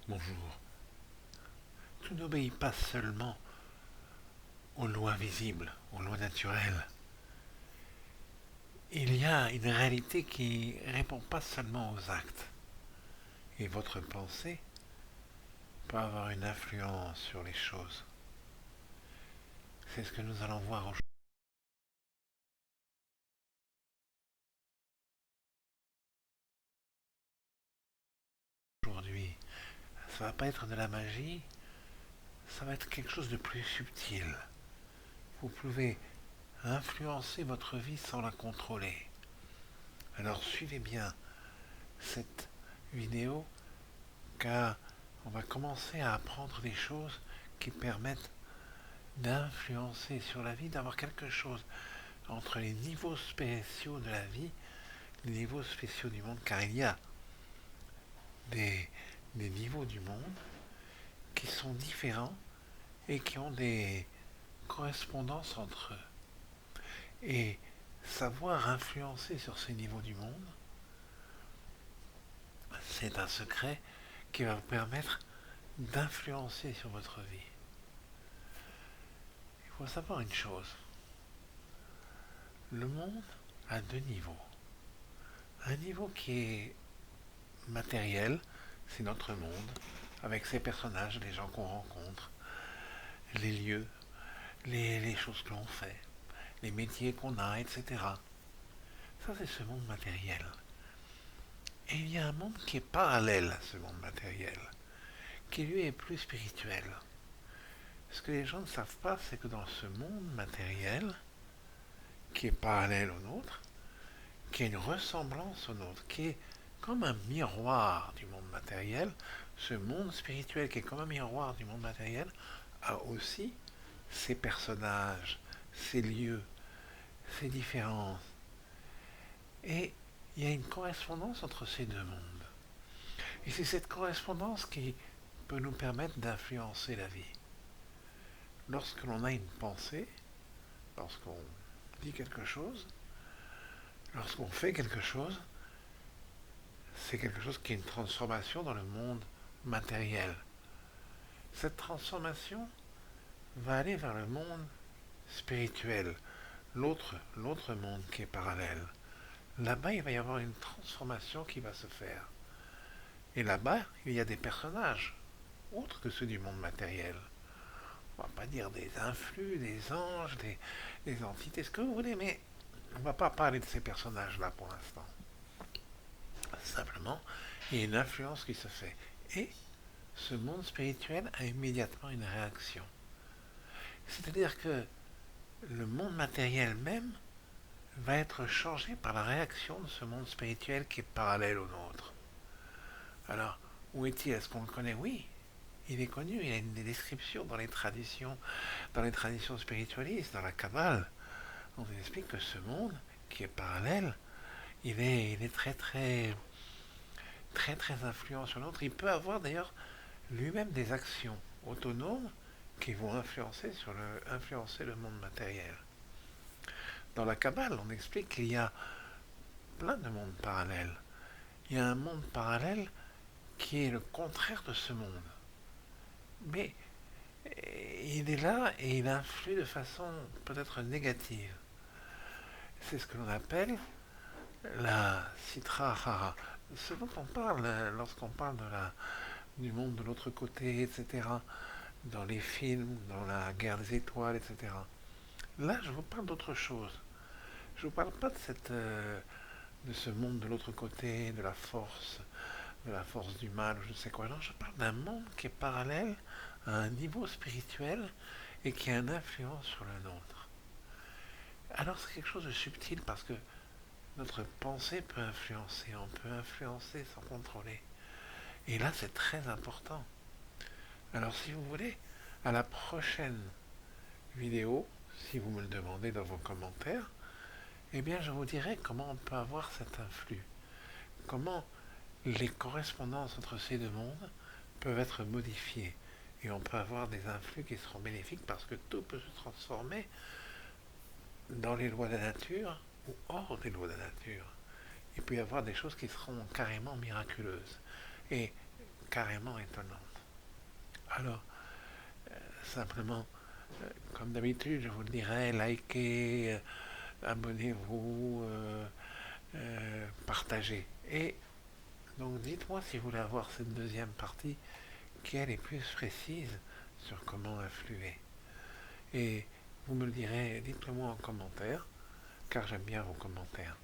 Bonjour. Tout n'obéit pas seulement aux lois visibles, aux lois naturelles. Il y a une réalité qui ne répond pas seulement aux actes. Et votre pensée peut avoir une influence sur les choses. C'est ce que nous allons voir aujourd'hui. Ça va pas être de la magie, ça va être quelque chose de plus subtil. Vous pouvez influencer votre vie sans la contrôler. Alors suivez bien cette vidéo car on va commencer à apprendre des choses qui permettent d'influencer sur la vie, d'avoir quelque chose entre les niveaux spéciaux de la vie, les niveaux spéciaux du monde, car il y a des, des niveaux du monde qui sont différents et qui ont des correspondances entre eux. Et savoir influencer sur ces niveaux du monde, c'est un secret qui va vous permettre d'influencer sur votre vie. Il faut savoir une chose, le monde a deux niveaux. Un niveau qui est matériel, c'est notre monde, avec ses personnages, les gens qu'on rencontre, les lieux, les choses que l'on fait, les métiers qu'on a, etc. Ça, c'est ce monde matériel. Et il y a un monde qui est parallèle à ce monde matériel, qui lui est plus spirituel. Ce que les gens ne savent pas, c'est que dans ce monde matériel, qui est parallèle au nôtre, qui a une ressemblance au nôtre, qui est comme un miroir du monde matériel, ce monde spirituel qui est comme un miroir du monde matériel, a aussi ses personnages, ses lieux, ses différences. Et il y a une correspondance entre ces deux mondes. Et c'est cette correspondance qui peut nous permettre d'influencer la vie. Lorsque l'on a une pensée, lorsqu'on dit quelque chose, lorsqu'on fait quelque chose, c'est quelque chose qui est une transformation dans le monde matériel. Cette transformation va aller vers le monde spirituel, l'autre monde qui est parallèle. Là-bas, il va y avoir une transformation qui va se faire. Et là-bas, il y a des personnages, autres que ceux du monde matériel. On va pas dire des influx, des anges, des entités, ce que vous voulez, mais on ne va pas parler de ces personnages-là pour l'instant. Simplement, il y a une influence qui se fait. Et ce monde spirituel a immédiatement une réaction. C'est-à-dire que le monde matériel même va être changé par la réaction de ce monde spirituel qui est parallèle au nôtre. Alors, où est-il? Est-ce qu'on le connaît? Oui, il est connu, il y a une description dans les traditions spiritualistes, dans la Kabbale. On nous explique que ce monde qui est parallèle, il est très influent sur l'autre. Il peut avoir d'ailleurs lui-même des actions autonomes qui vont influencer le monde matériel. Dans la Kabbale, on explique qu'il y a plein de mondes parallèles. Il y a un monde parallèle qui est le contraire de ce monde. Mais il est là et il influe de façon peut-être négative. C'est ce que l'on appelle la Sitra Hara. Ce dont on parle lorsqu'on parle du monde de l'autre côté, etc., dans les films, dans la guerre des étoiles, etc. Là, je vous parle d'autre chose. Je ne vous parle pas de ce monde de l'autre côté, de la force du mal, ou je ne sais quoi. Non, je parle d'un monde qui est parallèle à un niveau spirituel et qui a une influence sur le nôtre. Alors c'est quelque chose de subtil parce que notre pensée peut influencer, on peut influencer sans contrôler. Et là, c'est très important. Alors si vous voulez, à la prochaine vidéo, si vous me le demandez dans vos commentaires, eh bien je vous dirai comment on peut avoir cet influx. Comment les correspondances entre ces deux mondes peuvent être modifiées. Et on peut avoir des influx qui seront bénéfiques parce que tout peut se transformer dans les lois de la nature ou hors des lois de la nature. Il peut y avoir des choses qui seront carrément miraculeuses. Et carrément étonnante. Alors, simplement, comme d'habitude, je vous le dirai, likez, abonnez-vous, partagez. Et donc dites-moi si vous voulez avoir cette deuxième partie qui elle est plus précise sur comment influer. Et vous me le direz, dites-le moi en commentaire, car j'aime bien vos commentaires.